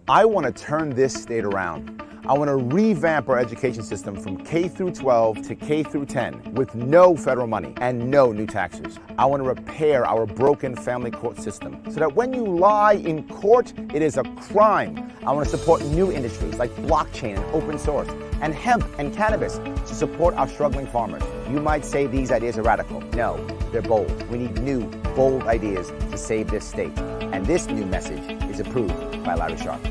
I want to turn this state around. I want to revamp our education system from K through 12 to K through 10 with no federal money and no new taxes. I want to repair our broken family court system so that when you lie in court, it is a crime. I want to support new industries like blockchain and open source and hemp and cannabis to support our struggling farmers. You might say these ideas are radical. No, they're bold. We need new, bold ideas to save this state. And this new message is approved by Larry Sharpe.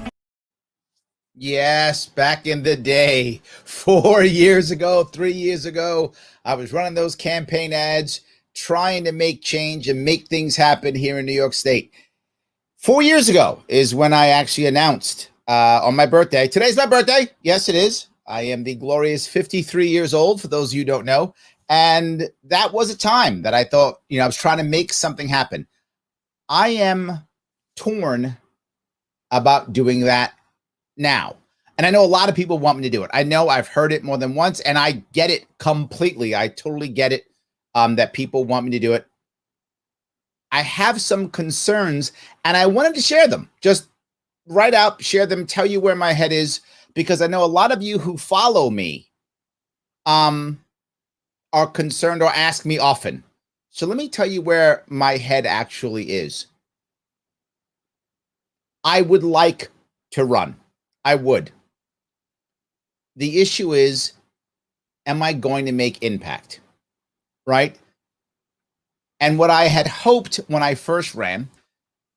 Yes, back in the day, 4 years ago, 3 years ago, I was running those campaign ads, trying to make change and make things happen here in New York State. 4 years ago is when I actually announced on my birthday. Today's my birthday. Yes, it is. I am the glorious 53 years old, for those of you who don't know. And that was a time that I thought, I was trying to make something happen. I am torn about doing that now. And I know a lot of people want me to do it. I know I've heard it more than once, and I get it completely. I totally get it that people want me to do it. I have some concerns, and I wanted to share them. Just write out, share them, tell you where my head is, because I know a lot of you who follow me are concerned or ask me often. So let me tell you where my head actually is. I would like to run. I would. The issue is, am I going to make impact? Right? And what I had hoped when I first ran,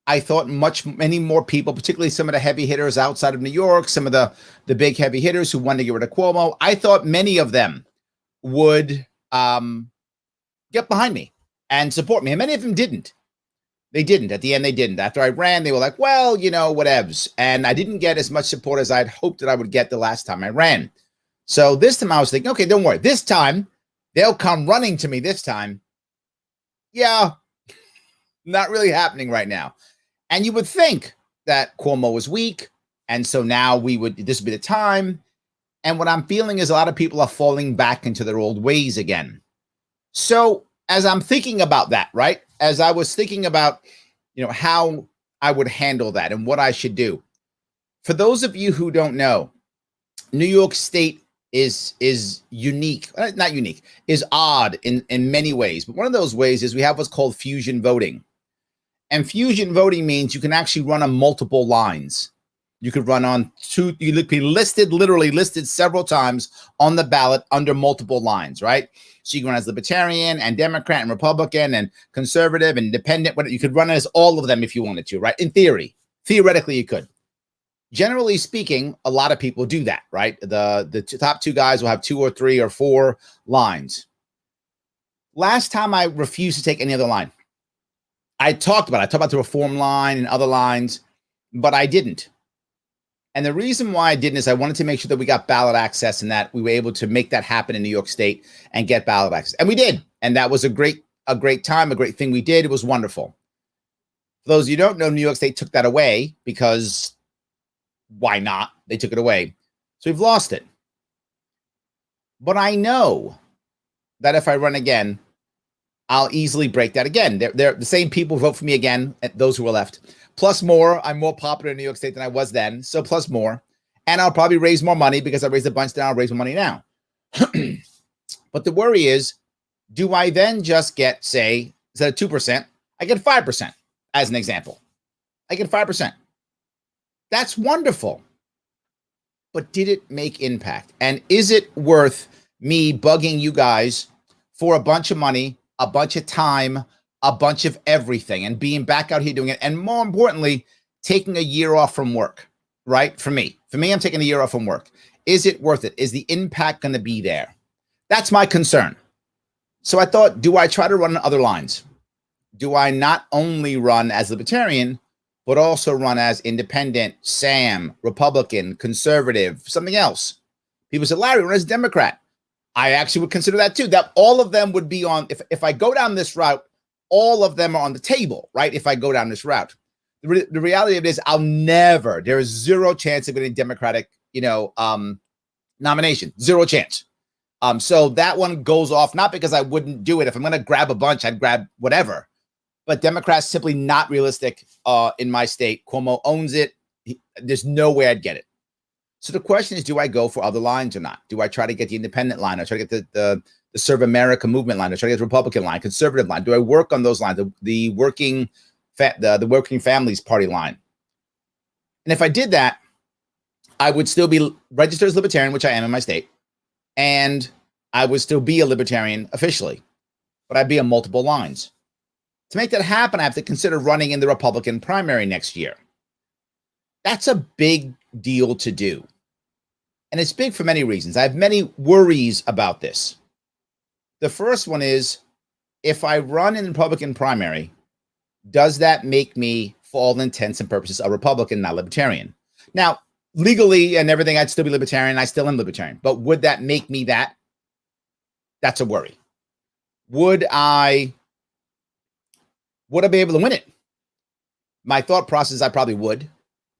I thought many more people, particularly some of the heavy hitters outside of New York, some of the big heavy hitters who wanted to get rid of Cuomo, I thought many of them would get behind me and support me. And many of them didn't. They didn't. At the end, they didn't. After I ran, they were like, well, whatevs. And I didn't get as much support as I'd hoped that I would get the last time I ran. So this time I was thinking, okay, don't worry. This time, they'll come running to me this time. Yeah, not really happening right now. And you would think that Cuomo was weak. And so now this would be the time. And what I'm feeling is a lot of people are falling back into their old ways again. So as I'm thinking about that, right? As I was thinking about, how I would handle that and what I should do. For those of you who don't know, New York State is unique, not unique, is odd in many ways. But one of those ways is we have what's called fusion voting. And fusion voting means you can actually run on multiple lines. You could run on two, you could be literally listed several times on the ballot under multiple lines, right? So you can run as Libertarian and Democrat and Republican and Conservative and Independent. You could run as all of them if you wanted to, right? In theory, theoretically you could. Generally speaking, a lot of people do that, right? The top two guys will have 2 or 3 or 4 lines. Last time I refused to take any other line. I talked about the reform line and other lines, but I didn't. And the reason why I didn't is I wanted to make sure that we got ballot access and that we were able to make that happen in New York State and get ballot access. And we did. And that was a great time, a great thing we did. It was wonderful. For those of you who don't know, New York State took that away because why not? They took it away. So we've lost it. But I know that if I run again, I'll easily break that again. They're the same people who vote for me again, those who are left. Plus more, I'm more popular in New York State than I was then. So plus more. And I'll probably raise more money because I raised a bunch now. I'll raise more money now. But the worry is, do I then just get, say, instead of 2%, I get 5% as an example. I get 5%. That's wonderful. But did it make impact? And is it worth me bugging you guys for a bunch of money, a bunch of time, a bunch of everything, and being back out here doing it? And more importantly, taking a year off from work, right? For me, I'm taking a year off from work. Is it worth it? Is the impact going to be there? That's my concern. So I thought, do I try to run on other lines? Do I not only run as Libertarian, but also run as Independent, Sam, Republican, Conservative, something else? People said, Larry, run as Democrat. I actually would consider that too. That all of them would be on, if I go down this route, all of them are on the table, right? If I go down this route. The reality of it is there is zero chance of getting Democratic, nomination. Zero chance. So that one goes off, not because I wouldn't do it. If I'm going to grab a bunch, I'd grab whatever. But Democrats simply not realistic in my state. Cuomo owns it. There's no way I'd get it. So the question is, do I go for other lines or not? Do I try to get the independent line? Or try to get the Serve America movement line? Or try to get the Republican line, conservative line? Do I work on those lines, the working families party line? And if I did that, I would still be registered as libertarian, which I am in my state, and I would still be a libertarian officially, but I'd be on multiple lines. To make that happen, I have to consider running in the Republican primary next year. That's a big deal to do. And it's big for many reasons. I have many worries about this. The first one is, if I run in the Republican primary, does that make me, for all intents and purposes, a Republican, not libertarian? Now, legally and everything, I'd still be libertarian. I still am libertarian. But would that make me that? That's a worry. Would I be able to win it? My thought process, I probably would.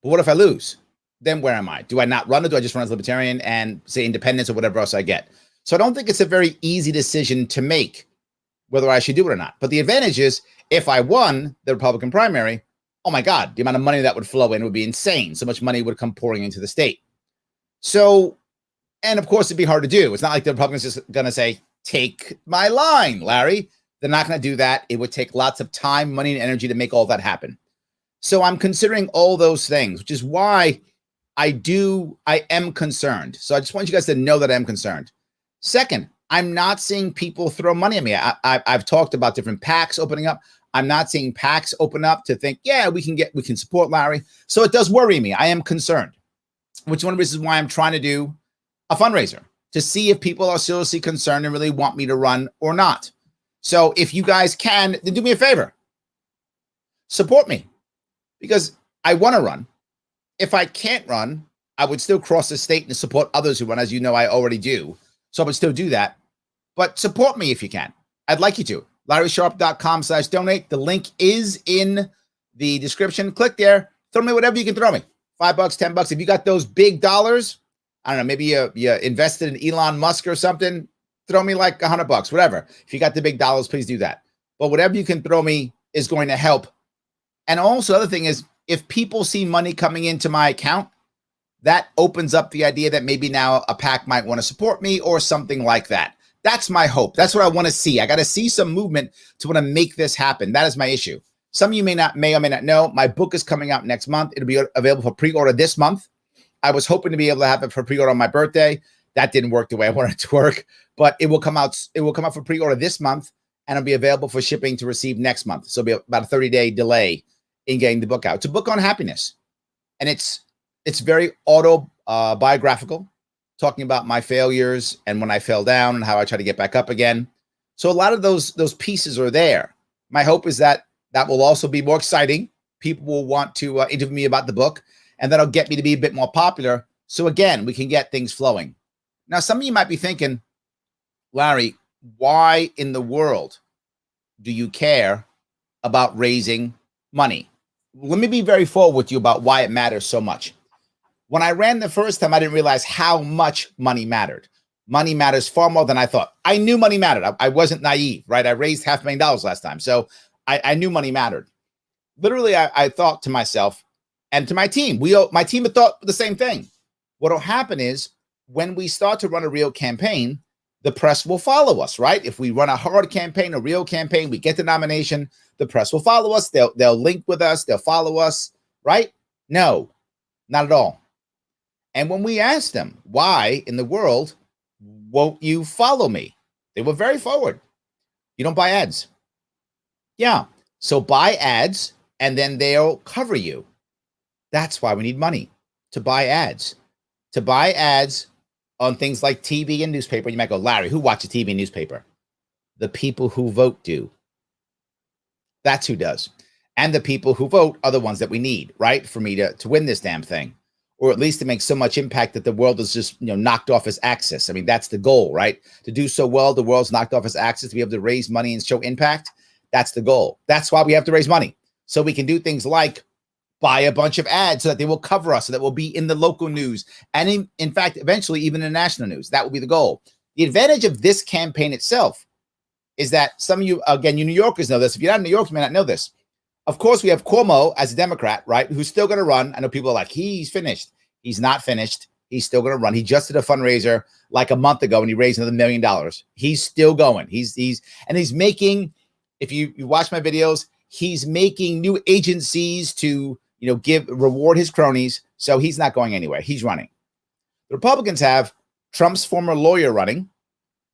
But what if I lose? Then where am I? Do I not run, or do I just run as libertarian and say independence or whatever else I get? So I don't think it's a very easy decision to make whether I should do it or not. But the advantage is, if I won the Republican primary, oh my God, the amount of money that would flow in would be insane. So much money would come pouring into the state. So, and of course, it'd be hard to do. It's not like the Republicans just going to say, take my line, Larry. They're not going to do that. It would take lots of time, money, and energy to make all that happen. So I'm considering all those things, which is why I am concerned. So I just want you guys to know that I am concerned. Second, I'm not seeing people throw money at me. I've talked about different PACs opening up. I'm not seeing PACs open up to think, yeah, we can support Larry. So it does worry me. I am concerned, which is one of the reasons why I'm trying to do a fundraiser, to see if people are seriously concerned and really want me to run or not. So if you guys can, then do me a favor. Support me, because I want to run. If I can't run, I would still cross the state and support others who run, as you know, I already do. So I would still do that. But support me if you can. I'd like you to. LarrySharpe.com/donate. The link is in the description. Click there. Throw me whatever you can throw me. $5, $10. If you got those big dollars, I don't know, maybe you invested in Elon Musk or something, throw me like $100, whatever. If you got the big dollars, please do that. But whatever you can throw me is going to help. And also, the other thing is, if people see money coming into my account, that opens up the idea that maybe now a PAC might want to support me or something like that. That's my hope. That's what I want to see. I got to see some movement to want to make this happen. That is my issue. Some of you may or may not know, my book is coming out next month. It'll be available for pre-order this month. I was hoping to be able to have it for pre-order on my birthday. That didn't work the way I wanted it to work, but it will come out. It will come out for pre-order this month, and it'll be available for shipping to receive next month. So it'll be about a 30-day delay in getting the book out. It's a book on happiness, and it's very autobiographical, talking about my failures and when I fell down and how I try to get back up again. So a lot of those pieces are there. My hope is that will also be more exciting. People will want to interview me about the book, and that'll get me to be a bit more popular. So again, we can get things flowing. Now, some of you might be thinking, Larry, why in the world do you care about raising money? Let me be very forward with you about why it matters so much. When I ran the first time, I didn't realize how much money mattered. Money matters far more than I thought. I knew money mattered. I wasn't naive, right? I raised $500,000 last time. So I knew money mattered. Literally, I thought to myself and to my team, my team had thought the same thing. What will happen is, when we start to run a real campaign, the press will follow us, right? If we run a hard campaign, a real campaign, we get the nomination, the press will follow us. They'll link with us. They'll follow us, right? No, not at all. And when we asked them, why in the world won't you follow me? They were very forward. You don't buy ads. Yeah. So buy ads and then they'll cover you. That's why we need money, to buy ads. To buy ads on things like TV and newspaper. You might go, Larry, who watches TV and newspaper? The people who vote do. That's who does. And the people who vote are the ones that we need, right? For me to win this damn thing. Or at least to make so much impact that the world is just, knocked off its axis. I mean, that's the goal, right? To do so well, the world's knocked off its axis, to be able to raise money and show impact. That's the goal. That's why we have to raise money. So we can do things like buy a bunch of ads so that they will cover us, so that we'll be in the local news. And in fact, eventually even in national news. That will be the goal. The advantage of this campaign itself is that some of you, again, you New Yorkers know this. If you're not in New York, you may not know this. Of course, we have Cuomo as a Democrat, right? Who's still going to run. I know people are like, he's finished. He's not finished. He's still going to run. He just did a fundraiser like a month ago and he raised another $1 million. He's still going. He's making, if you watch my videos, he's making new agencies to, reward his cronies. So he's not going anywhere. He's running. The Republicans have Trump's former lawyer running,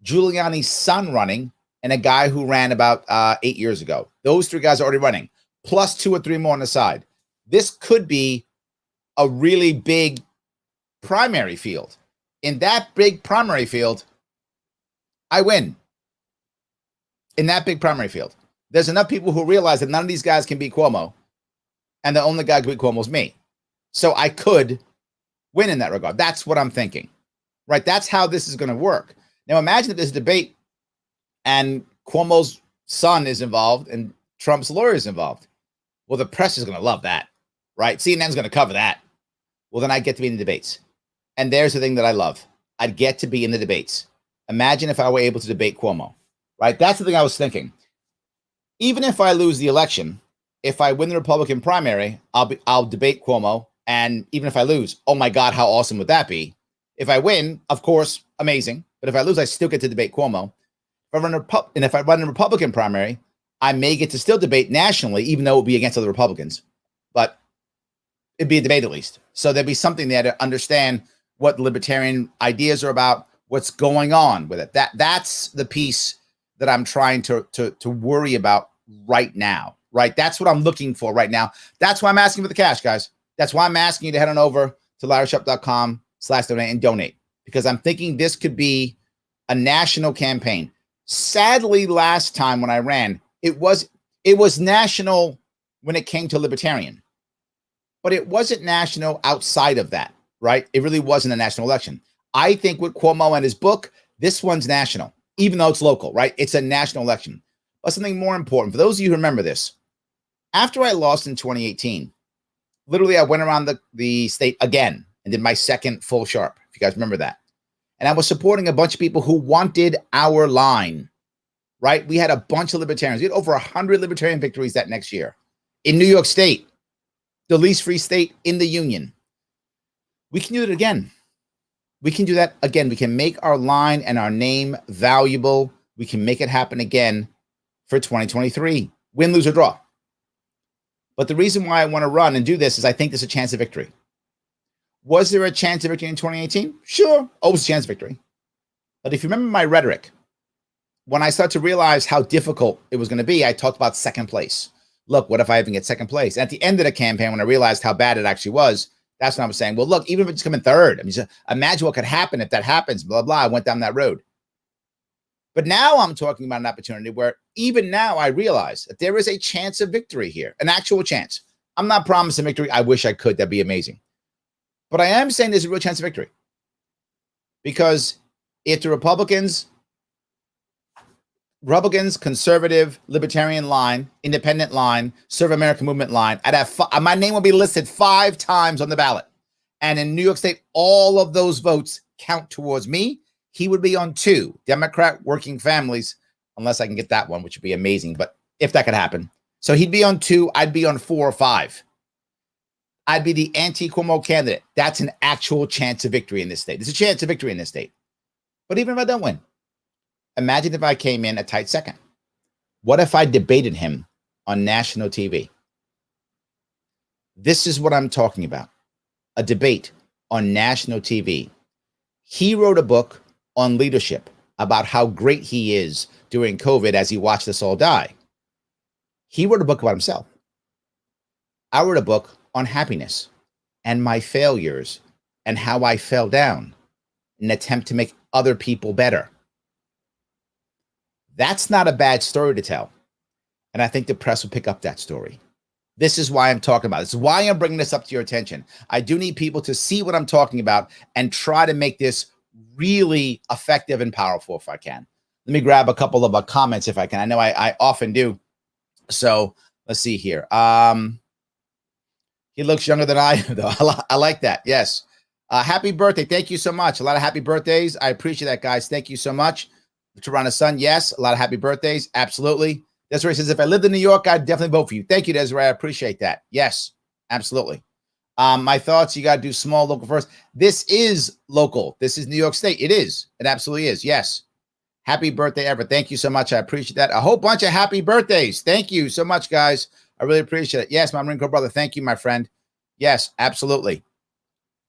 Giuliani's son running, and a guy who ran about 8 years ago. Those three guys are already running, plus 2 or 3 more on the side. This could be a really big primary field. In that big primary field, I win. In that big primary field, there's enough people who realize that none of these guys can beat Cuomo, and the only guy who can beat Cuomo is me. So I could win in that regard. That's what I'm thinking, right? That's how this is going to work. Now imagine if there's a debate and Cuomo's son is involved and Trump's lawyer is involved. Well, the press is going to love that, right? CNN's going to cover that. Well, then I get to be in the debates. And there's the thing that I love. I'd get to be in the debates. Imagine if I were able to debate Cuomo, right? That's the thing I was thinking. Even if I lose the election, if I win the Republican primary, I'll debate Cuomo. And even if I lose, oh my God, how awesome would that be? If I win, of course, amazing. But if I lose, I still get to debate Cuomo. If I run a Republican primary, I may get to still debate nationally, even though it would be against other Republicans. But it'd be a debate at least. So there'd be something there to understand what libertarian ideas are about, what's going on with it. That's the piece that I'm trying to worry about right now, right? That's what I'm looking for right now. That's why I'm asking for the cash, guys. That's why I'm asking you to head on over to LarrySharpe.com/donate and donate, because I'm thinking this could be a national campaign. Sadly, last time when I ran, it was national when it came to libertarian, but it wasn't national outside of that, right? It really wasn't a national election. I think with Cuomo and his book, this one's national, even though it's local, right? It's a national election. But something more important, for those of you who remember this, after I lost in 2018, literally I went around the state again and did my second full Sharpe, if you guys remember that. And I was supporting a bunch of people who wanted our line, right? We had a bunch of libertarians. We had over 100 libertarian victories that next year in New York State, the least free state in the union. We can do it again. We can do that again. We can make our line and our name valuable. We can make it happen again for 2023. Win, lose, or draw. But the reason why I want to run and do this is I think there's a chance of victory. Was there a chance of victory in 2018? Sure, always a chance of victory. But if you remember my rhetoric, when I started to realize how difficult it was going to be, I talked about second place. Look, what if I even get second place? And at the end of the campaign, when I realized how bad it actually was, that's when I was saying, well, look, even if it's coming third, I mean, just imagine what could happen if that happens, blah, blah. I went down that road. But now I'm talking about an opportunity where even now I realize that there is a chance of victory here, an actual chance. I'm not promising victory. I wish I could. That'd be amazing. But I am saying there's a real chance of victory. Because if the Republicans, conservative, libertarian line, independent line, Serve America movement line, I'd have my name will be listed 5 times on the ballot. And in New York State, all of those votes count towards me. He would be on 2, Democrat working families, unless I can get that one, which would be amazing. But if that could happen. So he'd be on 2, I'd be on 4 or 5. I'd be the anti-Cuomo candidate. That's an actual chance of victory in this state. There's a chance of victory in this state. But even if I don't win, imagine if I came in a tight second. What if I debated him on national TV? This is what I'm talking about. A debate on national TV. He wrote a book on leadership about how great he is during COVID as he watched us all die. He wrote a book about himself. I wrote a book on happiness and my failures and how I fell down in an attempt to make other people better. That's not a bad story to tell. And I think the press will pick up that story. This is why I'm talking about it. This is why I'm bringing this up to your attention. I do need people to see what I'm talking about and try to make this really effective and powerful if I can. Let me grab a couple of comments if I can. I know I often do. So let's see here. He looks younger than I am, though. I like that. Yes. Happy birthday. Thank you so much. A lot of happy birthdays. I appreciate that, guys. Thank you so much. Tarana's son. Yes. A lot of happy birthdays. Absolutely. Desiree says, if I lived in New York, I'd definitely vote for you. Thank you, Desiree. I appreciate that. Yes, absolutely. My thoughts, you got to do small local first. This is local. This is New York State. It is. It absolutely is. Yes. Happy birthday, Everett. Thank you so much. I appreciate that. A whole bunch of happy birthdays. Thank you so much, guys. I really appreciate it. Yes, my Marine Corps brother. Thank you, my friend. Yes, absolutely.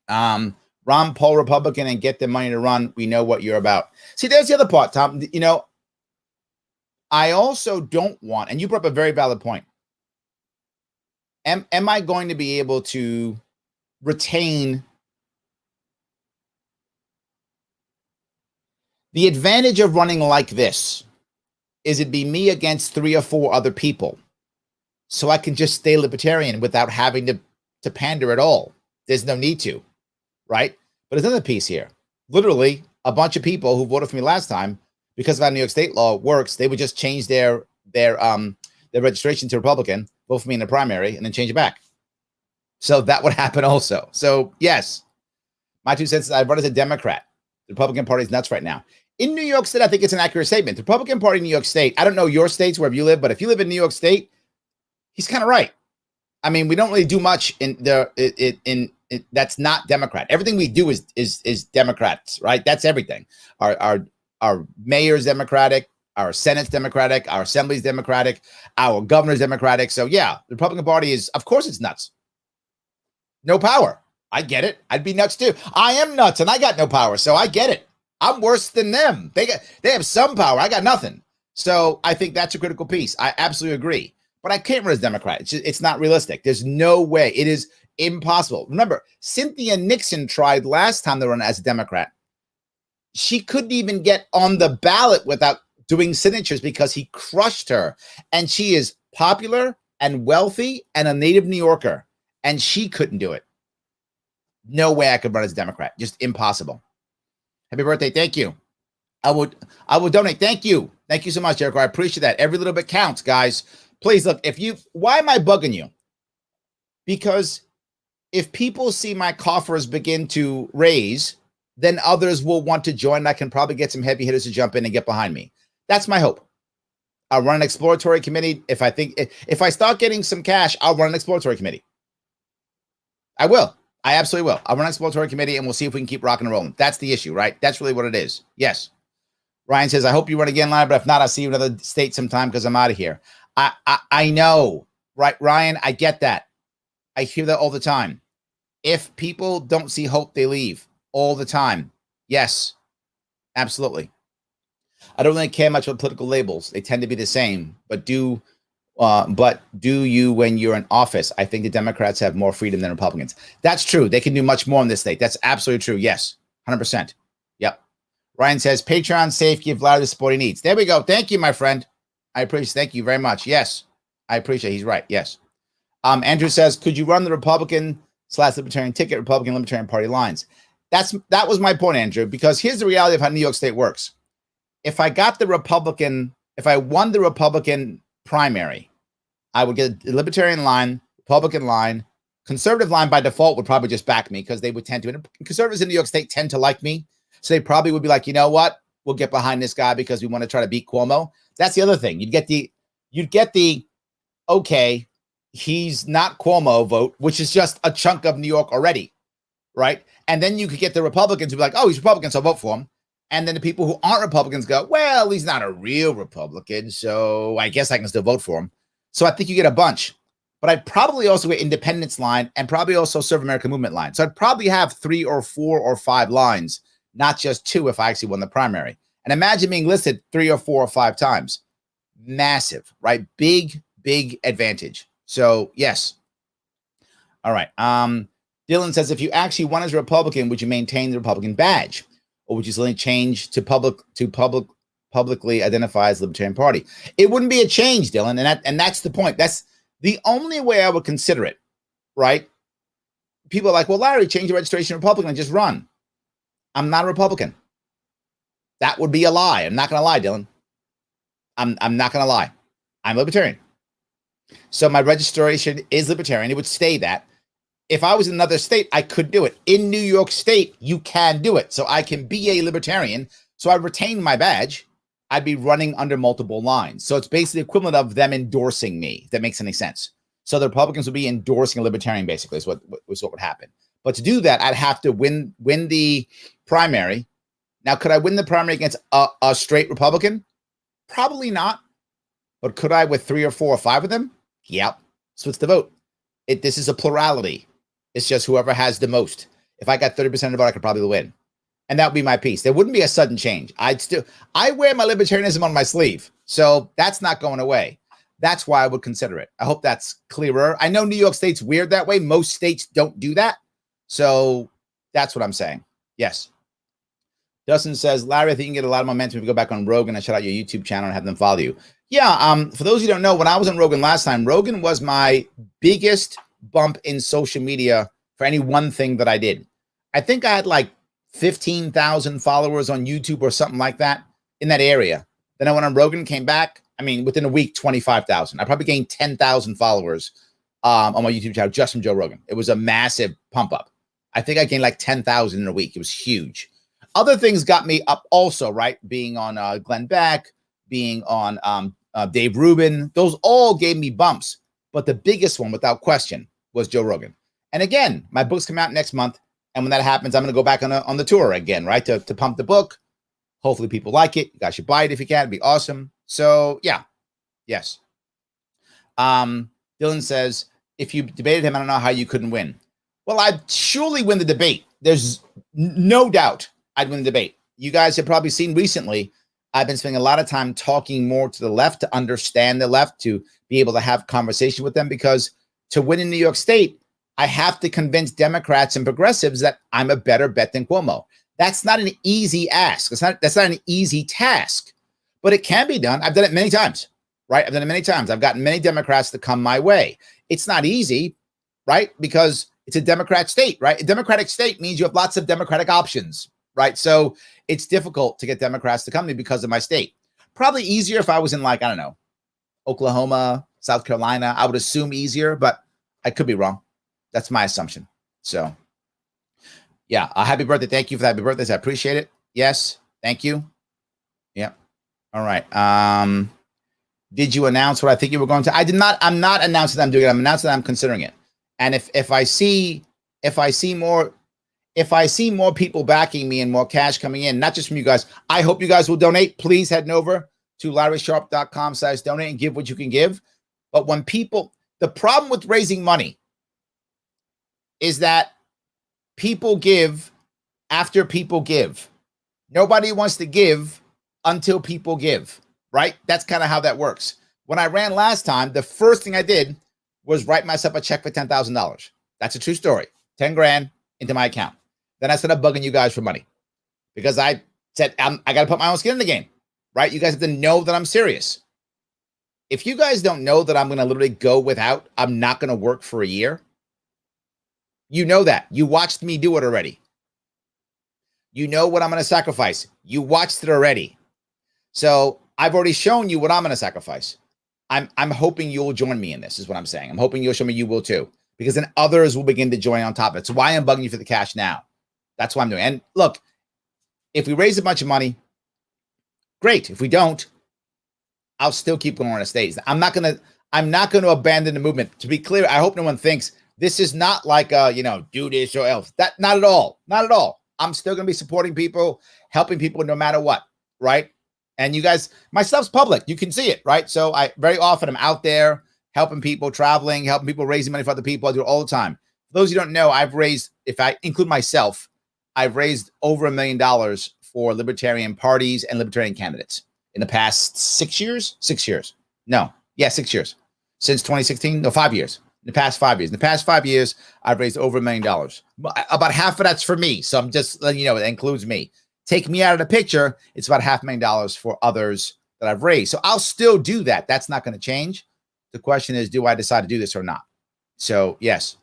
Ron Paul Republican and get the money to run. We know what you're about. See, there's the other part, Tom. You know, I also don't want, and you brought up a very valid point. Am I going to be able to retain the advantage of running like this? Is it be me against 3 or 4 other people? So I can just stay libertarian without having to pander at all. There's no need to, right? But there's another piece here. Literally, a bunch of people who voted for me last time, because of how New York State law works, they would just change their registration to Republican, vote for me in the primary, and then change it back. So that would happen also. So yes, my 2 cents is I run as a Democrat. The Republican Party is nuts right now. In New York State, I think it's an accurate statement. The Republican Party in New York State, I don't know your states, wherever you live, but if you live in New York State, he's kind of right. I mean, we don't really do much in that's not Democrat. Everything we do is Democrats, right? That's everything. Our mayor's Democratic, our Senate's Democratic, our Assembly's Democratic, our governor's Democratic. So yeah, the Republican Party is, of course, it's nuts. No power. I get it. I'd be nuts too. I am nuts, and I got no power, so I get it. I'm worse than them. They have some power. I got nothing. So I think that's a critical piece. I absolutely agree. But I can't run as Democrat. It's not realistic. There's no way. It is impossible. Remember, Cynthia Nixon tried last time to run as a Democrat. She couldn't even get on the ballot without doing signatures because he crushed her. And she is popular and wealthy and a native New Yorker. And she couldn't do it. No way I could run as a Democrat. Just impossible. Happy birthday. Thank you. I would donate. Thank you. Thank you so much, Jericho. I appreciate that. Every little bit counts, guys. Please look, why am I bugging you? Because if people see my coffers begin to raise, then others will want to join. I can probably get some heavy hitters to jump in and get behind me. That's my hope. I'll run an exploratory committee. If I start getting some cash, I'll run an exploratory committee. I will. I absolutely will. I'll run an exploratory committee and we'll see if we can keep rocking and rolling. That's the issue, right? That's really what it is. Yes. Ryan says, I hope you run again, Live, but if not, I'll see you in another state sometime because I'm out of here. I know, right, Ryan? I get that. I hear that all the time. If people don't see hope, they leave all the time. Yes, absolutely. I don't really care much about political labels. They tend to be the same. But do you when you're in office? I think the Democrats have more freedom than Republicans. That's true. They can do much more in this state. That's absolutely true. Yes, 100%. Yep. Ryan says, Patreon safe, give Larry the support he needs. There we go. Thank you, my friend. I appreciate. Thank you very much. Yes, I appreciate. He's right. Yes. Andrew says, could you run the Republican/Libertarian ticket, Republican Libertarian Party lines? That was my point, Andrew, because here's the reality of how New York State works. If I won the Republican primary, I would get a Libertarian line, Republican line, conservative line by default would probably just back me because they would tend to. And conservatives in New York State tend to like me. So they probably would be like, you know what? We'll get behind this guy because we want to try to beat Cuomo. That's the other thing. You'd get the okay, he's not Cuomo vote, which is just a chunk of New York already, right? And then you could get the Republicans who be like, oh, he's Republican, so I'll vote for him. And then the people who aren't Republicans go, well, he's not a real Republican, so I guess I can still vote for him. So I think you get a bunch. But I'd probably also get independence line and probably also Serve America Movement line. So I'd probably have 3 or 4 or 5 lines, not just 2 if I actually won the primary. And imagine being listed 3 or 4 or 5 times. Massive, right? Big, big advantage. So yes. All right. Dylan says, if you actually won as a Republican, would you maintain the Republican badge? Or would you suddenly change to publicly identify as Libertarian Party? It wouldn't be a change, Dylan. And that's the point. That's the only way I would consider it, right? People are like, well, Larry, change your registration to Republican and just run. I'm not a Republican. That would be a lie. I'm not going to lie, Dylan. I'm not going to lie. I'm Libertarian. So my registration is Libertarian. It would stay that. If I was in another state, I could do it. In New York State, you can do it. So I can be a Libertarian. So I retain my badge. I'd be running under multiple lines. So it's basically the equivalent of them endorsing me, if that makes any sense. So the Republicans would be endorsing a libertarian, basically, is what would happen. But to do that, I'd have to win the primary. Now, could I win the primary against a straight Republican? Probably not. But could I with 3 or 4 or 5 of them? Yep. Split the vote. This is a plurality. It's just whoever has the most. If I got 30% of the vote, I could probably win. And that would be my piece. There wouldn't be a sudden change. I wear my libertarianism on my sleeve. So that's not going away. That's why I would consider it. I hope that's clearer. I know New York State's weird that way. Most states don't do that. So that's what I'm saying. Yes. Dustin says, Larry, I think you can get a lot of momentum if you go back on Rogan and shout out your YouTube channel and have them follow you. Yeah, for those who don't know, when I was on Rogan last time, Rogan was my biggest bump in social media for any one thing that I did. I think I had like 15,000 followers on YouTube or something like that in that area. Then I went on Rogan, came back. I mean, within a week, 25,000. I probably gained 10,000 followers on my YouTube channel just from Joe Rogan. It was a massive pump up. I think I gained like 10,000 in a week. It was huge. Other things got me up also, right? Being on Glenn Beck, being on Dave Rubin. Those all gave me bumps. But the biggest one, without question, was Joe Rogan. And again, my books come out next month. And when that happens, I'm going to go back on the tour again, right? To pump the book. Hopefully people like it. You guys should buy it if you can. It'd be awesome. So, yeah. Yes. Dylan says, if you debated him, I don't know how you couldn't win. Well, I'd surely win the debate. There's no doubt I'd win the debate. You guys have probably seen recently, I've been spending a lot of time talking more to the left to understand the left, to be able to have conversation with them, because to win in New York State, I have to convince Democrats and progressives that I'm a better bet than Cuomo. That's not an easy ask. That's not an easy task, but it can be done. I've done it many times, right? I've done it many times. I've gotten many Democrats to come my way. It's not easy, right? Because it's a Democrat state, right? A Democratic state means you have lots of Democratic options, right? So it's difficult to get Democrats to come to me because of my state. Probably easier if I was in, like, I don't know, Oklahoma, South Carolina. I would assume easier, but I could be wrong. That's my assumption. So, yeah. Happy birthday. Thank you for the happy birthdays. I appreciate it. Yes. Thank you. Yeah. All right. Did you announce what I think you were going to? I did not. I'm not announcing that I'm doing it. I'm announcing that I'm considering it. And if I see more people backing me and more cash coming in, not just from you guys, I hope you guys will donate. Please head over to LarrySharpe.com/donate and give what you can give. But when people, the problem with raising money is that people give after people give. Nobody wants to give until people give, right? That's kind of how that works. When I ran last time, the first thing I did was write myself a check for $10,000. That's a true story. 10 grand into my account. Then I started bugging you guys for money because I said, I got to put my own skin in the game, right? You guys have to know that I'm serious. If you guys don't know that I'm going to literally go without, I'm not going to work for a year. You know that. You watched me do it already. You know what I'm going to sacrifice. You watched it already. So I've already shown you what I'm going to sacrifice. I'm hoping you'll join me in this, is what I'm saying. I'm hoping you'll show me you will too, because then others will begin to join on top of it. That's why I'm bugging you for the cash now. That's what I'm doing. And look, if we raise a bunch of money, great. If we don't, I'll still keep going on the stage. I'm not going to abandon the movement. To be clear, I hope no one thinks this is not like do this or else. That not at all. Not at all. I'm still going to be supporting people, helping people no matter what, right? And you guys, my stuff's public. You can see it, right? So I very often I'm out there helping people, traveling, helping people, raising money for other people. I do it all the time. For those who don't know, I've raised, if I include myself, I've raised over $1 million for libertarian parties and libertarian candidates in the past 6 years. 6 years. No. Yeah, 6 years. Since 2016. No, 5 years. In the past 5 years. In the past 5 years, I've raised over $1 million. About half of that's for me. So I'm just letting you know, it includes me. Take me out of the picture, it's about $500,000 for others that I've raised. So I'll still do that. That's not going to change. The question is, do I decide to do this or not? So, yes.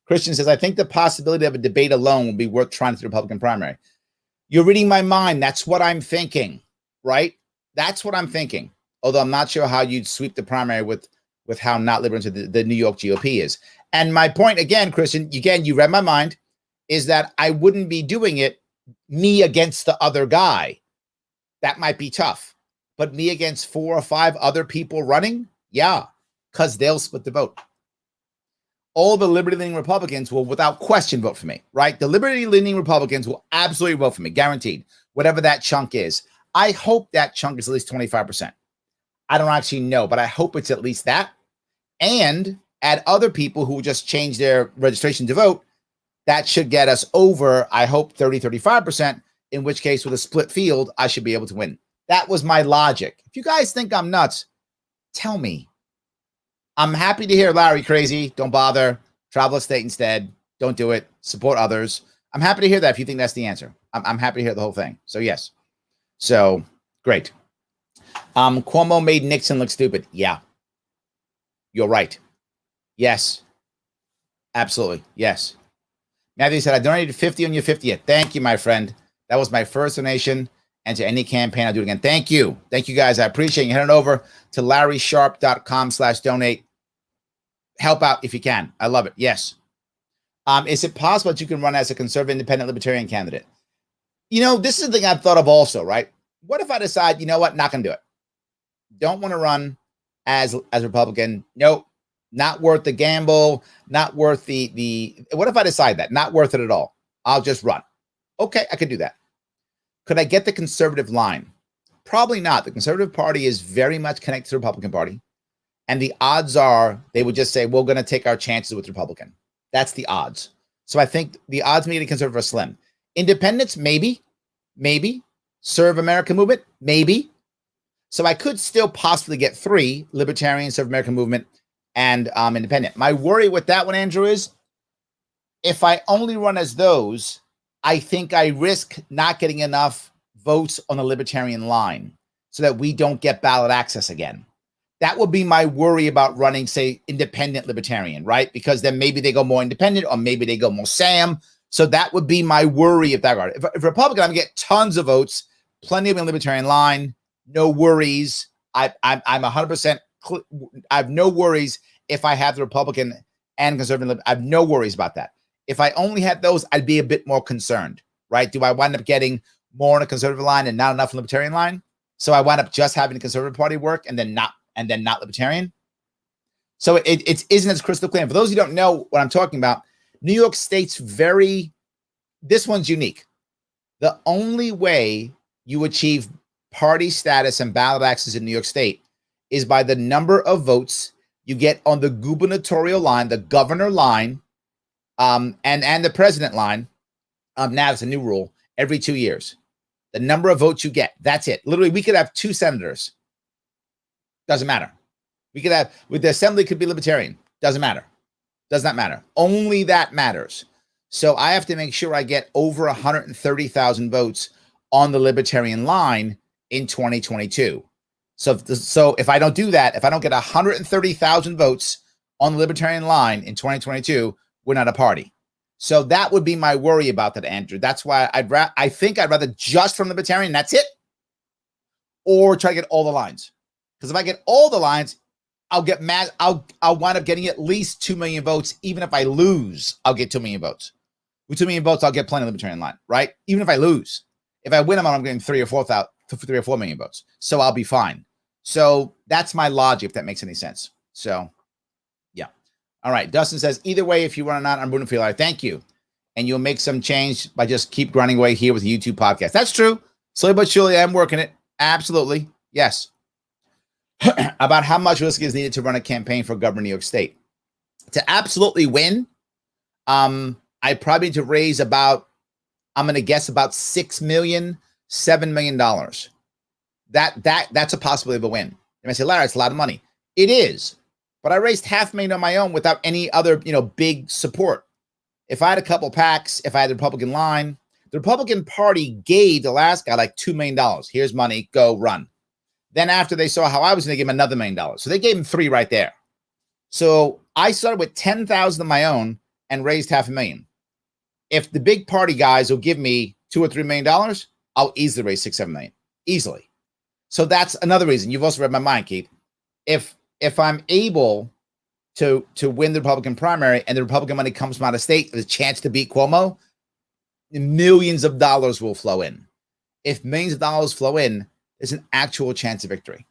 Christian says, I think the possibility of a debate alone will be worth trying to the Republican primary. You're reading my mind. That's what I'm thinking, right? That's what I'm thinking. Although I'm not sure how you'd sweep the primary with how not liberal the New York GOP is. And my point, again, Christian, again, you read my mind, is that I wouldn't be doing it me against the other guy. That might be tough. but me against 4 or 5 other people running? Yeah, because they'll split the vote. All the liberty-leaning Republicans will, without question, vote for me, right? The liberty-leaning Republicans will absolutely vote for me, guaranteed, whatever that chunk is. I hope that chunk is at least 25%. I don't actually know, but I hope it's at least that. And add other people who just change their registration to vote. That should get us over, I hope, 30, 35%, in which case, with a split field, I should be able to win. That was my logic. If you guys think I'm nuts, tell me. I'm happy to hear Larry crazy. Don't bother. Travel a state instead. Don't do it. Support others. I'm happy to hear that if you think that's the answer. I'm happy to hear the whole thing. So, yes. So, great. Cuomo made Nixon look stupid. Yeah. You're right. Yes. Absolutely. Yes. Matthew said, I donated 50 on your 50th. Thank you, my friend. That was my first donation. And to any campaign, I'll do it again. Thank you. Thank you, guys. I appreciate you. Head on over to LarrySharpe.com/donate. Help out if you can. I love it. Yes. Is it possible that you can run as a conservative, independent, libertarian candidate? You know, this is the thing I've thought of also, right? What if I decide, you know what, not going to do it? Don't want to run as a Republican. Nope. Not worth the gamble. Not worth the. What if I decide that? Not worth it at all. I'll just run. Okay, I could do that. Could I get the conservative line? Probably not. The Conservative Party is very much connected to the Republican Party. And the odds are they would just say, we're going to take our chances with Republican. That's the odds. So I think the odds of me getting conservative are slim. Independents, maybe. Serve American Movement, maybe. So I could still possibly get 3, Libertarian, Serve American Movement, and Independent. My worry with that one, Andrew, is if I only run as those, I think I risk not getting enough votes on the Libertarian line so that we don't get ballot access again. That would be my worry about running, say, independent Libertarian, right? Because then maybe they go more independent or maybe they go more Sam. So that would be my worry if that regard. If Republican, I'm going to get tons of votes, plenty of the Libertarian line, no worries. I'm 100%. I have no worries if I have the Republican and conservative. I have no worries about that. If I only had those, I'd be a bit more concerned, right? Do I wind up getting more on a conservative line and not enough on the libertarian line? So I wind up just having the Conservative Party work and then not libertarian. So it isn't as crystal clear. For those who don't know what I'm talking about, New York State's this one's unique. The only way you achieve party status and ballot access in New York State is by the number of votes you get on the gubernatorial line, the governor line, and the president line. Now it's a new rule every 2 years. The number of votes you get, that's it. Literally, we could have 2 senators. Doesn't matter. We could have, with the assembly could be libertarian. Doesn't matter. Does not matter. Only that matters. So I have to make sure I get over 130,000 votes on the libertarian line in 2022. So if I don't do that, if I don't get 130,000 votes on the libertarian line in 2022, we're not a party. So that would be my worry about that, Andrew. That's why I think I'd rather just from libertarian, that's it, or try to get all the lines. Because if I get all the lines, I'll get mad. I'll wind up getting at least 2 million votes. Even if I lose, I'll get 2 million votes. With 2 million votes, I'll get plenty of libertarian line, right? Even if I lose. If I win them, I'm getting 3 or 4 million votes. So I'll be fine. So that's my logic, if that makes any sense. So, yeah. All right. Dustin says, either way, if you run or not, I'm rooting for you. Thank you. And you'll make some change by just keep grinding away here with the YouTube podcast. That's true. Slowly but surely, I'm working it. Absolutely. Yes. About how much risk is needed to run a campaign for governor of New York State. To absolutely win, I probably need to raise about, I'm going to guess about $6 million, $7 million. That's a possibility of a win. And I say, Larry, it's a lot of money. It is, but I raised $500,000 on my own without any other, big support. If I had a couple PACs, if I had the Republican line, the Republican Party gave the last guy like $2 million. Here's money, go run. Then after they saw how I was going to give him another $1 million. So they gave him 3 right there. So I started with 10,000 of my own and raised $500,000. If the big party guys will give me $2 or $3 million, I'll easily raise $6, $7 million. Easily. So that's another reason. You've also read my mind, Keith. If I'm able to win the Republican primary and the Republican money comes from out of state, the chance to beat Cuomo, millions of dollars will flow in. If millions of dollars flow in, there's an actual chance of victory,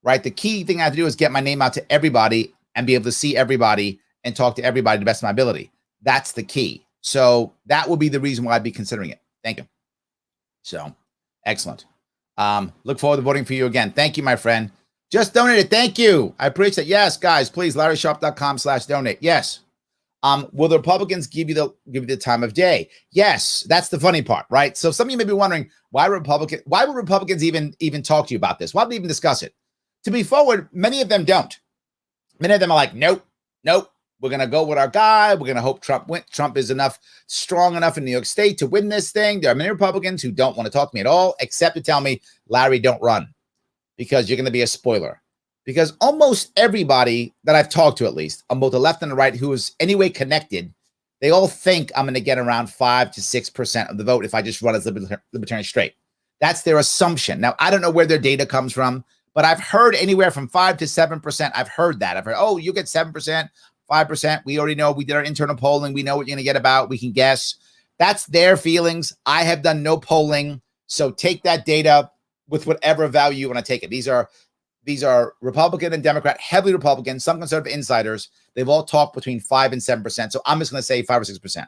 right? The key thing I have to do is get my name out to everybody and be able to see everybody and talk to everybody to the best of my ability. That's the key. So that would be the reason why I'd be considering it. Thank you. So excellent. Look forward to voting for you again. Thank you, my friend. Just donated. Thank you. I appreciate it. Yes, guys, please, LarrySharpe.com/donate. Yes. Will the Republicans give you the time of day? Yes. That's the funny part, right? So some of you may be wondering why would Republicans even talk to you about this? Why would they even discuss it? To be forward, many of them don't. Many of them are like, nope. We're going to go with our guy. We're going to hope Trump wins. Trump is strong enough in New York State to win this thing. There are many Republicans who don't want to talk to me at all, except to tell me, Larry, don't run because you're going to be a spoiler. Because almost everybody that I've talked to, at least on both the left and the right, who is anyway connected, they all think I'm going to get around 5 to 6% of the vote if I just run as libertarian straight. That's their assumption. Now, I don't know where their data comes from, but I've heard anywhere from 5 to 7%. I've heard that. I've heard, oh, you get 7%. 5%. We already know. We did our internal polling. We know what you're going to get about. We can guess. That's their feelings. I have done no polling. So take that data with whatever value you want to take it. These are Republican and Democrat, heavily Republican, some conservative insiders. They've all talked between 5 and 7%. So I'm just going to say 5 or 6%.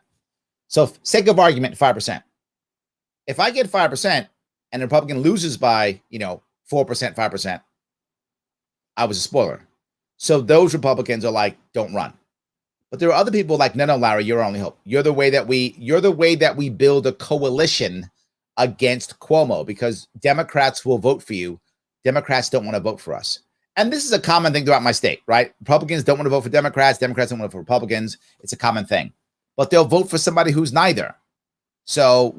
So sake of argument, 5%. If I get 5% and the Republican loses by, 4%, 5%, I was a spoiler. So those Republicans are like, don't run. But there are other people like, no, Larry, you're our only hope. You're the way that we build a coalition against Cuomo because Democrats will vote for you. Democrats don't want to vote for us. And this is a common thing throughout my state, right? Republicans don't want to vote for Democrats. Democrats don't want to vote for Republicans. It's a common thing. But they'll vote for somebody who's neither. So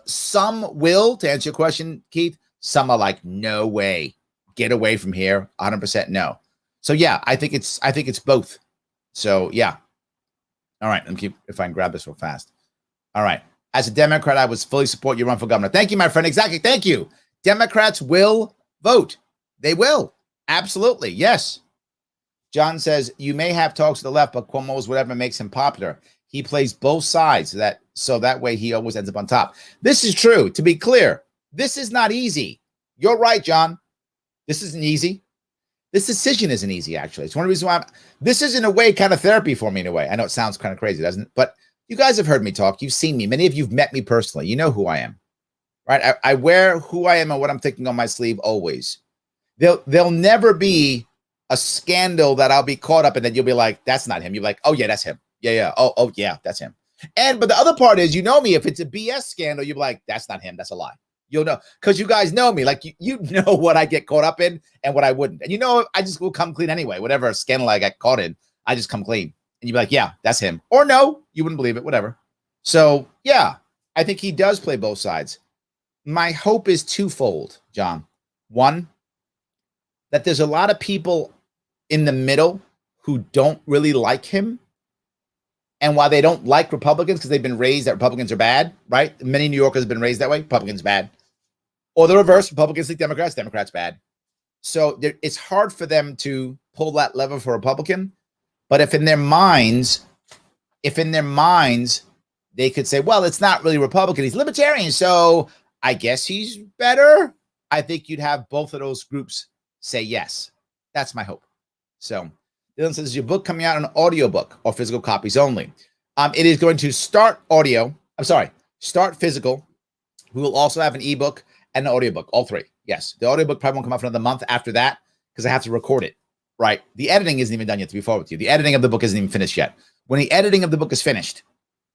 some will, to answer your question, Keith, some are like, no way. Get away from here. 100% no. So yeah, I think it's both. So yeah. All right. Let me keep, if I can grab this real fast. All right. As a Democrat, I would fully support you run for governor. Thank you, my friend. Exactly. Thank you. Democrats will vote. They will. Absolutely. Yes. John says, you may have talks to the left, but Cuomo's whatever makes him popular. He plays both sides so that way he always ends up on top. This is true. To be clear, this is not easy. You're right, John. This isn't easy. This decision isn't easy, actually. It's one of the reasons why this is, in a way, kind of therapy for me, in a way. I know it sounds kind of crazy, doesn't it? But you guys have heard me talk. You've seen me. Many of you have met me personally. You know who I am, right? I wear who I am and what I'm thinking on my sleeve always. There'll never be a scandal that I'll be caught up in that you'll be like, that's not him. You're like, oh, yeah, that's him. Yeah. Oh, yeah, that's him. But the other part is, you know me. If it's a BS scandal, you're like, that's not him. That's a lie. You'll know because you guys know me. Like you know what I get caught up in and what I wouldn't. And I just will come clean anyway. Whatever scandal I got caught in, I just come clean. And you'd be like, yeah, that's him. Or no, you wouldn't believe it. Whatever. So yeah, I think he does play both sides. My hope is twofold, John. One, that there's a lot of people in the middle who don't really like him. And while they don't like Republicans because they've been raised that Republicans are bad, right? Many New Yorkers have been raised that way. Republicans bad. Or the reverse, Republicans think Democrats bad. So it's hard for them to pull that lever for Republican. But if in their minds, they could say, well, it's not really Republican. He's libertarian. So I guess he's better. I think you'd have both of those groups say yes. That's my hope. So Dylan says, is your book coming out on audiobook or physical copies only? It is going to start physical. We will also have an ebook and an audiobook, all three. Yes. The audiobook probably won't come out for another month after that because I have to record it, right? The editing isn't even done yet, to be forward with you. The editing of the book isn't even finished yet. When the editing of the book is finished,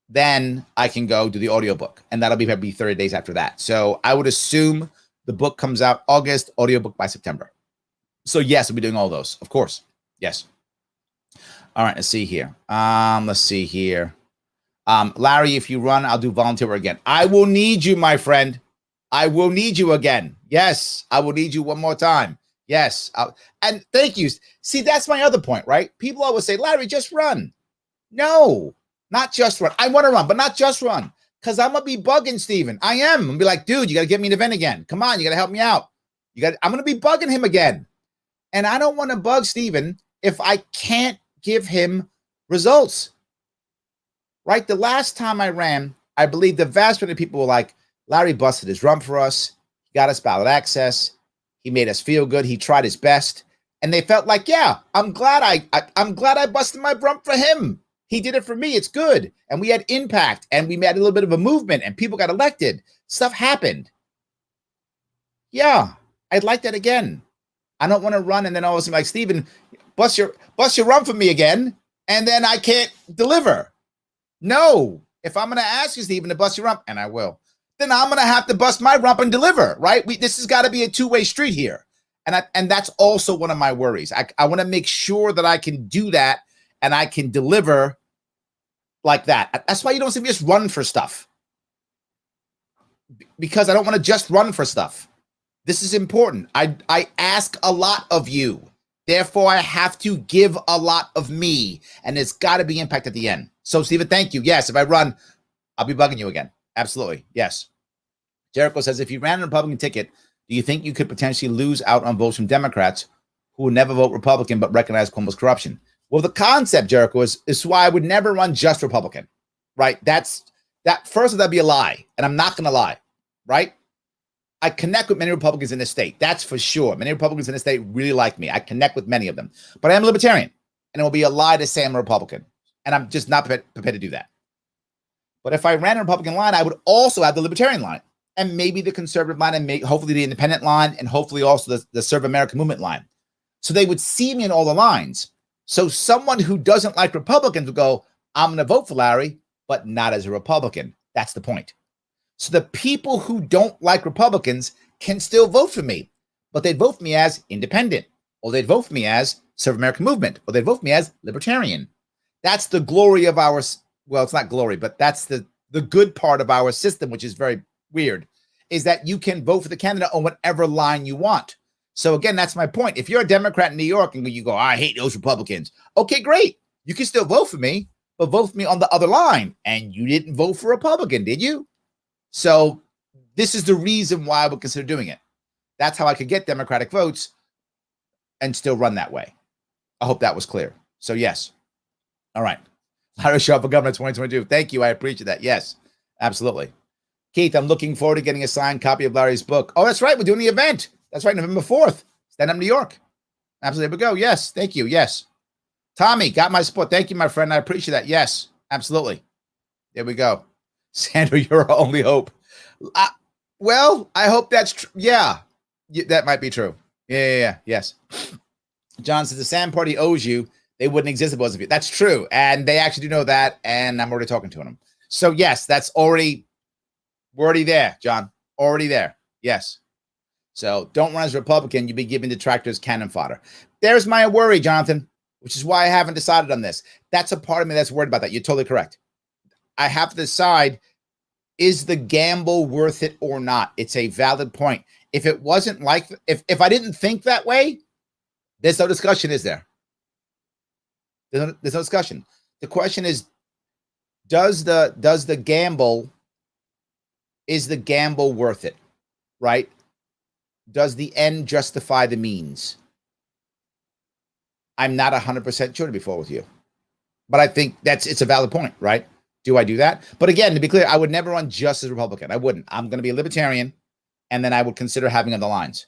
then I can go do the audiobook, and that'll be probably 30 days after that. So I would assume the book comes out August, audiobook by September. So yes, we'll be doing all those, of course. Yes. All right, let's see here. Larry, if you run, I'll do volunteer again. I will need you, my friend. I will need you again. Yes, I will need you one more time. Yes. And thank you. See, that's my other point, right? People always say, Larry, just run. No, not just run. I want to run, but not just run. Because I'm going to be bugging Steven. I am. I'm going to be like, dude, you got to get me an event again. Come on, you got to help me out. I'm going to be bugging him again. And I don't want to bug Steven if I can't give him results. Right? The last time I ran, I believe the vast majority of people were like, Larry busted his run for us. He got us ballot access. He made us feel good. He tried his best. And they felt like, yeah, I'm glad I busted my rump for him. He did it for me. It's good. And we had impact and we made a little bit of a movement and people got elected. Stuff happened. Yeah, I'd like that again. I don't want to run and then all of a sudden like, Stephen, bust your rump for me again. And then I can't deliver. No, if I'm going to ask you, Stephen, to bust your rump, and I will, then I'm going to have to bust my rump and deliver, right? This has got to be a two-way street here. And that's also one of my worries. I want to make sure that I can do that and I can deliver like that. That's why you don't see me just run for stuff. Because I don't want to just run for stuff. This is important. I ask a lot of you. Therefore, I have to give a lot of me. And there's got to be impact at the end. So, Stephen, thank you. Yes, if I run, I'll be bugging you again. Absolutely. Yes. Jericho says, if you ran a Republican ticket, do you think you could potentially lose out on votes from Democrats who will never vote Republican but recognize Cuomo's corruption? Well, the concept, Jericho, is why I would never run just Republican, right? First, that'd be a lie, and I'm not going to lie, right? I connect with many Republicans in this state. That's for sure. Many Republicans in this state really like me. I connect with many of them, but I am a libertarian, and it will be a lie to say I'm a Republican, and I'm just not prepared to do that. But if I ran a Republican line, I would also have the libertarian line, and maybe the conservative line, and hopefully the independent line, and hopefully also the Serve America Movement line. So they would see me in all the lines. So someone who doesn't like Republicans would go, I'm going to vote for Larry, but not as a Republican. That's the point. So the people who don't like Republicans can still vote for me, but they'd vote for me as independent, or they'd vote for me as Serve America Movement, or they'd vote for me as libertarian. That's the glory of our, well, it's not glory, but that's the good part of our system, which is very weird, is that you can vote for the candidate on whatever line you want. So again, that's my point. If you're a Democrat in New York and you go, I hate those Republicans. Okay, great. You can still vote for me, but vote for me on the other line. And you didn't vote for Republican, did you? So this is the reason why I would consider doing it. That's how I could get Democratic votes and still run that way. I hope that was clear. So yes. All right. Larry Sharpe for Governor 2022. Thank you. I appreciate that. Yes, absolutely. Keith, I'm looking forward to getting a signed copy of Larry's book. Oh, that's right. We're doing the event. That's right. November 4th. Stand Up New York. Absolutely. There we go. Yes. Thank you. Yes. Tommy, got my support. Thank you, my friend. I appreciate that. Yes, absolutely. There we go. Sandra, you're our only hope. Well, I hope that's true. Yeah, that might be true. Yeah. Yes. John says the Sam Party owes you. They wouldn't exist if it wasn't for you. That's true. And they actually do know that. And I'm already talking to them. So yes, we're already there, John. Already there. Yes. So don't run as a Republican. You'll be giving detractors cannon fodder. There's my worry, Jonathan, which is why I haven't decided on this. That's a part of me that's worried about that. You're totally correct. I have to decide, is the gamble worth it or not? It's a valid point. If it wasn't like, if I didn't think that way, there's no discussion, is there? There's no discussion. The question is, is the gamble worth it? Right? Does the end justify the means? I'm not 100% sure, to be forward with you, but I think it's a valid point, right? Do I do that? But again, to be clear, I would never run just as a Republican. I wouldn't. I'm going to be a libertarian, and then I would consider having other lines.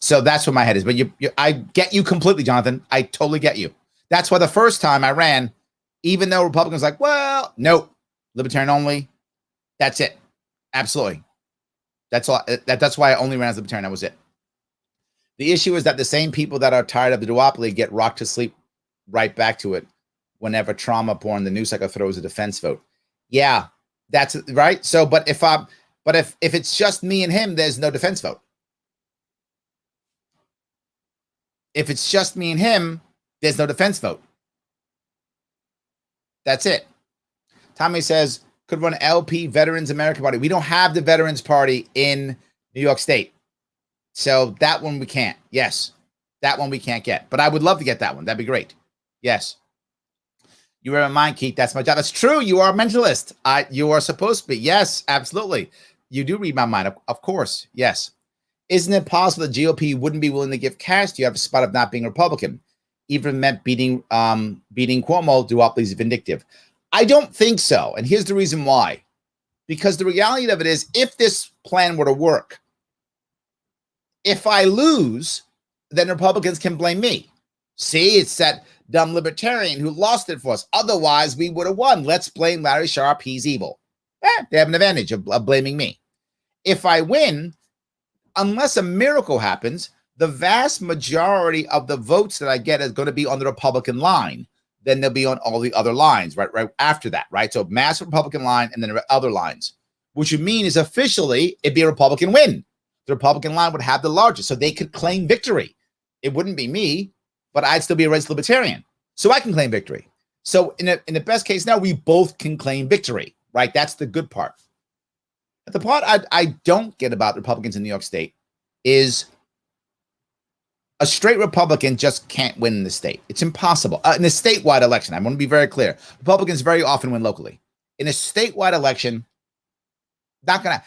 So that's where my head is. But I get you completely, Jonathan. I totally get you. That's why the first time I ran, even though Republicans like, well, nope, libertarian only. That's it. Absolutely. That's all. That's why I only ran as libertarian. That was it. The issue is that the same people that are tired of the duopoly get rocked to sleep right back to it whenever trauma porn, the news cycle throws a defense vote. Yeah, that's right. So, but if it's just me and him, there's no defense vote. If it's just me and him, there's no defense vote. That's it. Tommy says, could run LP Veterans American Party. We don't have the Veterans Party in New York State. So that one we can't. Yes, that one we can't get. But I would love to get that one. That'd be great. Yes. You read my mind, Keith. That's my job. That's true. You are a mentalist. You are supposed to be. Yes, absolutely. You do read my mind. Of course. Yes. Isn't it possible the GOP wouldn't be willing to give cash to you have a spot of not being Republican? Even meant beating Cuomo, duopoly is vindictive. I don't think so. And here's the reason why. Because the reality of it is, if this plan were to work, If I lose, then Republicans can blame me. See, it's that dumb libertarian who lost it for us. Otherwise, we would have won. Let's blame Larry Sharpe. He's evil. They have an advantage of blaming me. If I win, unless a miracle happens, the vast majority of the votes that I get is going to be on the Republican line. Then they'll be on all the other lines right after that, right? So massive Republican line and then other lines, which would mean is officially it'd be a Republican win. The Republican line would have the largest, so they could claim victory. It wouldn't be me, but I'd still be a registered libertarian, so I can claim victory. So in the best case now, we both can claim victory, right? That's the good part. But the part I don't get about Republicans in New York State is a straight Republican just can't win in the state. It's impossible. In a statewide election, I want to be very clear. Republicans very often win locally. In a statewide election, not gonna.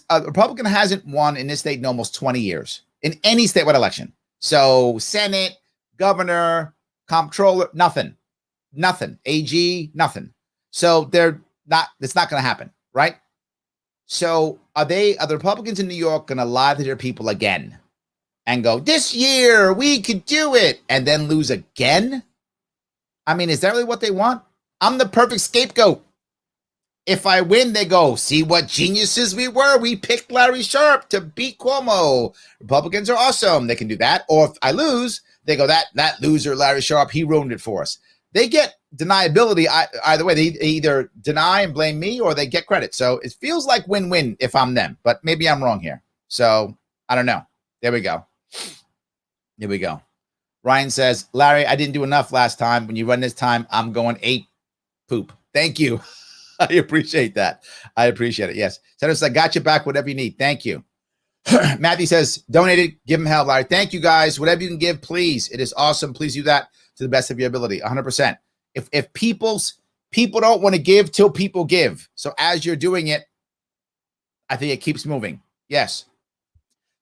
A Republican hasn't won in this state in almost 20 years in any statewide election. So Senate, governor, comptroller, nothing. AG, nothing. So they're not. It's not going to happen, right? So are the Republicans in New York going to lie to their people again and go, this year we could do it, and then lose again? I mean, is that really what they want? I'm the perfect scapegoat. If I win, they go, see what geniuses we were. We picked Larry Sharpe to beat Cuomo. Republicans are awesome. They can do that. Or if I lose, they go, that loser, Larry Sharpe, he ruined it for us. They get deniability either way. They either deny and blame me or they get credit. So it feels like win-win if I'm them, but maybe I'm wrong here. So I don't know. There we go. Here we go. Ryan says, Larry, I didn't do enough last time. When you run this time, I'm going 8 poop. Thank you. I appreciate that. I appreciate it. Yes. Senator, I got you back. Whatever you need. Thank you. Matthew says, donate it. Give him help, Larry. Thank you, guys. Whatever you can give, please. It is awesome. Please do that to the best of your ability. 100%. If people don't want to give till people give. So as you're doing it, I think it keeps moving. Yes.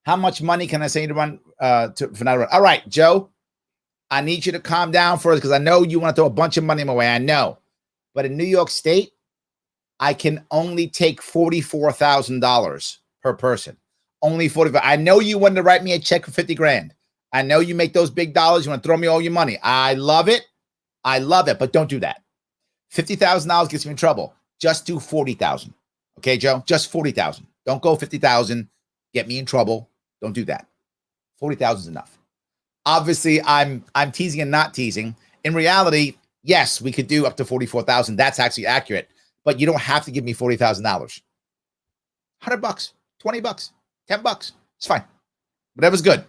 How much money can I say to run for not run? All right, Joe, I need you to calm down first because I know you want to throw a bunch of money my way. I know. But in New York State, I can only take $44,000 per person. Only 45. I know you wanted to write me a check for 50 grand. I know you make those big dollars. You want to throw me all your money. I love it. But don't do that. $50,000 gets me in trouble. Just do 40,000. Okay, Joe? Just 40,000. Don't go 50,000. Get me in trouble. Don't do that. 40,000 is enough. Obviously, I'm teasing and not teasing. In reality, yes, we could do up to 44,000. That's actually accurate. But you don't have to give me $40,000. $100, $20, $10. It's fine. Whatever's good.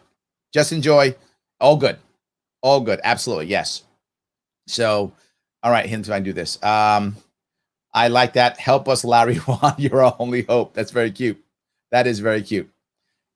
Just enjoy. All good. All good. Absolutely. Yes. So, all right. Hints, I do this. I like that. Help us, Larry Juan. You're our only hope. That's very cute. That is very cute.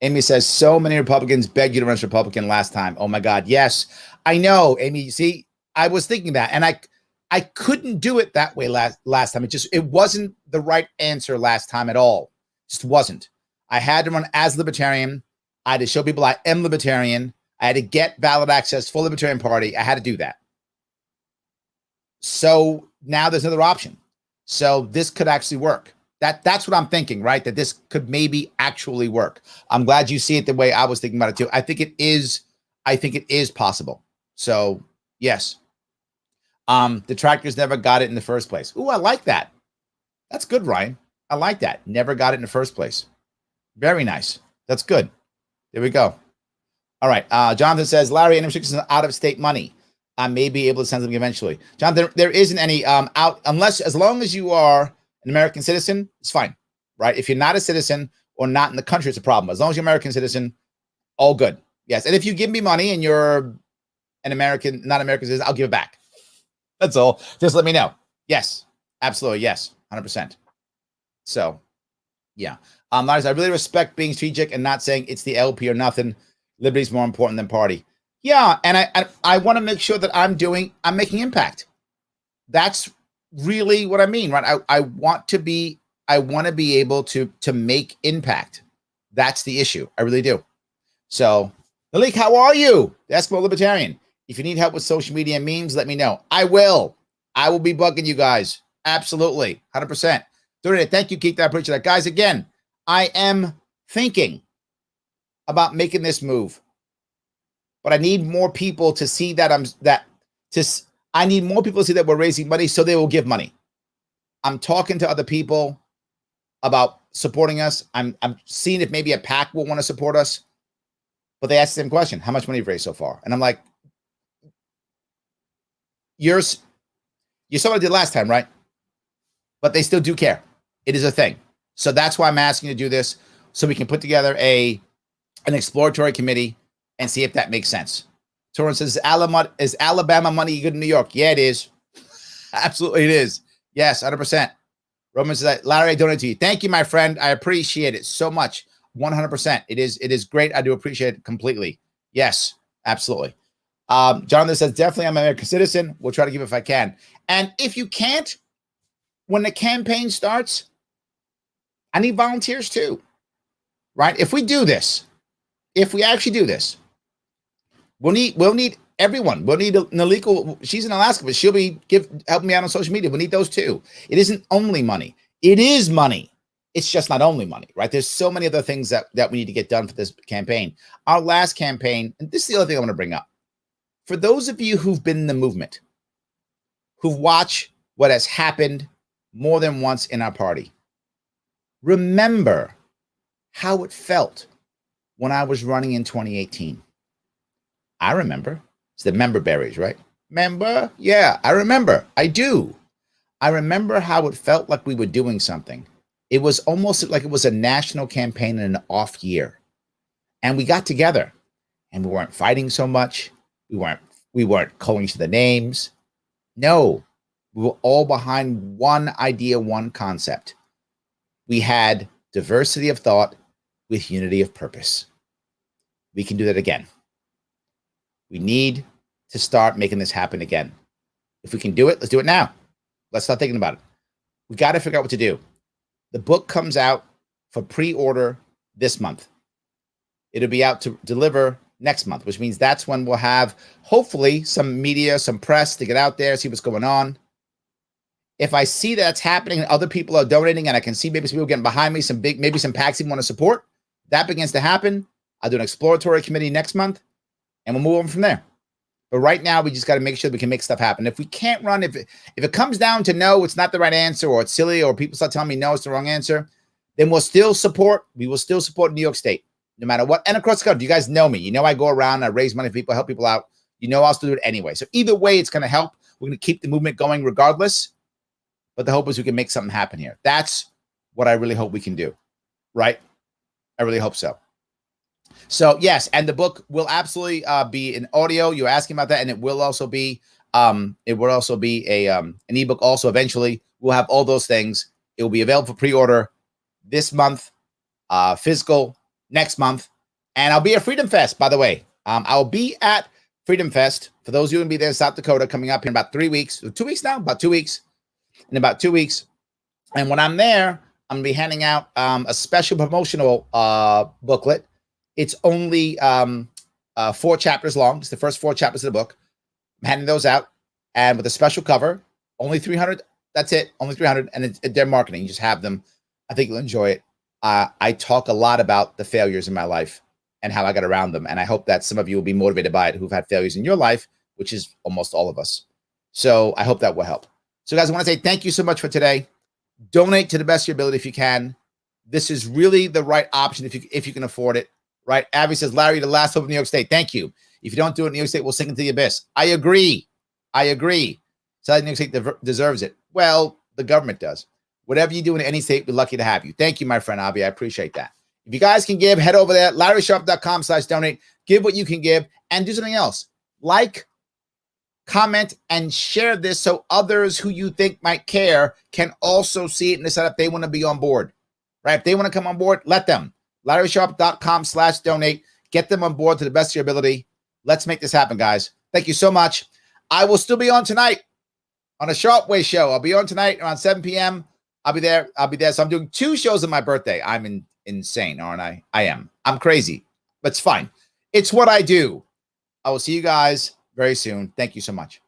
Amy says, so many Republicans begged you to run as Republican last time. Oh my God. Yes, I know, Amy. You see, I was thinking that, and I couldn't do it that way last time. It wasn't the right answer last time at all. Just wasn't. I had to run as libertarian. I had to show people I am libertarian. I had to get ballot access for the Libertarian Party. I had to do that. So now there's another option. So this could actually work. That's what I'm thinking, right? That this could maybe actually work. I'm glad you see it the way I was thinking about it too. I think it is possible. So yes. The tractors never got it in the first place. Ooh, I like that. That's good, Ryan. I like that. Never got it in the first place. Very nice. That's good. There we go. All right. Jonathan says, Larry, any restrictions on out-of-state money? I may be able to send something eventually. Jonathan, there isn't any as long as you are an American citizen, it's fine, right? If you're not a citizen or not in the country, it's a problem. As long as you're an American citizen, all good. Yes. And if you give me money and you're an American, not American citizen, I'll give it back. That's all. Just let me know. Yes. Absolutely. Yes. 100%. So, yeah. Lars, I really respect being strategic and not saying it's the LP or nothing. Liberty's more important than party. Yeah. And I want to make sure that I'm making impact. That's really what I mean, right? I want to be able to make impact. That's the issue. I really do. So, Malik, how are you? The Eskimo Libertarian. If you need help with social media and memes, let me know. I will be bugging you guys. Absolutely. 100%. Doing it. Thank you, Keith. I appreciate that. Guys, again, I am thinking about making this move. But I need more people to see that I need more people to see that we're raising money so they will give money. I'm talking to other people about supporting us. I'm seeing if maybe a PAC will want to support us. But they ask the same question: how much money you've raised so far? And I'm like, you saw what I did last time, right? But they still do care. It is a thing. So that's why I'm asking you to do this, so we can put together an exploratory committee and see if that makes sense. Torrance says, is Alabama money good in New York? Yeah, it is. Absolutely, it is. Yes, 100%. Roman says, Larry, I donate to you. Thank you, my friend. I appreciate it so much. 100%. It is great. I do appreciate it completely. Yes, absolutely. Jonathan says, definitely I'm an American citizen. We'll try to give if I can. And if you can't, when the campaign starts, I need volunteers too, right? If we do this, if we actually do this, we'll need everyone. We'll need Nalika. She's in Alaska, but she'll be helping me out on social media. We need those too. It isn't only money. It is money. It's just not only money, right? There's so many other things that we need to get done for this campaign. Our last campaign, and this is the other thing I want to bring up. For those of you who've been in the movement, who've watched what has happened more than once in our party, remember how it felt when I was running in 2018. I remember. It's the member berries, right? Member? Yeah, I remember. I do. I remember how it felt like we were doing something. It was almost like it was a national campaign in an off year. And we got together and we weren't fighting so much. We weren't calling to the names. No, we were all behind one idea, one concept. We had diversity of thought with unity of purpose. We can do that again. We need to start making this happen again. If we can do it, let's do it now. Let's start thinking about it. We got to figure out what to do. The book comes out for pre-order this month. It'll be out to deliver next month, which means that's when we'll have hopefully some media, some press to get out there, see what's going on. If I see that's happening and other people are donating and I can see maybe some people getting behind me, maybe some PACs even want to support, that begins to happen. I'll do an exploratory committee next month and we'll move on from there. But right now, we just got to make sure we can make stuff happen. If we can't run, if it comes down to no, it's not the right answer, or it's silly, or people start telling me no, it's the wrong answer, then we will still support New York State, no matter what. And across the country, you guys know me. You know I go around, I raise money for people, help people out. You know I'll still do it anyway. So either way, it's going to help. We're going to keep the movement going regardless. But the hope is we can make something happen here. That's what I really hope we can do, right? I really hope so. So yes, and the book will absolutely be in audio. You're asking about that, and it will also be an ebook. Also, eventually, we'll have all those things. It will be available for pre-order this month, physical next month, and I'll be at Freedom Fest. By the way, I'll be at Freedom Fest for those of you who will be there in South Dakota coming up in about 3 weeks. 2 weeks now, about 2 weeks. In about 2 weeks, and when I'm there, I'm gonna be handing out a special promotional booklet. It's only 4 chapters long. It's the first 4 chapters of the book. I'm handing those out, and with a special cover, only 300. That's it, only 300, and it's their marketing. You just have them. I think you'll enjoy it. I talk a lot about the failures in my life and how I got around them, and I hope that some of you will be motivated by it who've had failures in your life, which is almost all of us. So I hope that will help. So guys, I want to say thank you so much for today. Donate to the best of your ability if you can. This is really the right option if you can afford it. Right? Abby says, Larry, the last hope of New York State. Thank you. If you don't do it in New York State, we'll sink into the abyss. I agree. So New York State deserves it. Well, the government does. Whatever you do in any state, we're lucky to have you. Thank you, my friend Abby. I appreciate that. If you guys can give, head over there, LarrySharpe.com/donate. Give what you can give and do something else. Like, comment, and share this so others who you think might care can also see it and decide if they want to be on board. Right? If they want to come on board, let them. LarrySharpe.com/donate. Get them on board to the best of your ability. Let's make this happen, guys. Thank you so much. I will still be on tonight on a Sharpe Way show. I'll be on tonight around 7 p.m. I'll be there. So I'm doing 2 shows on my birthday. I'm insane, aren't I? I am. I'm crazy, but it's fine. It's what I do. I will see you guys very soon. Thank you so much.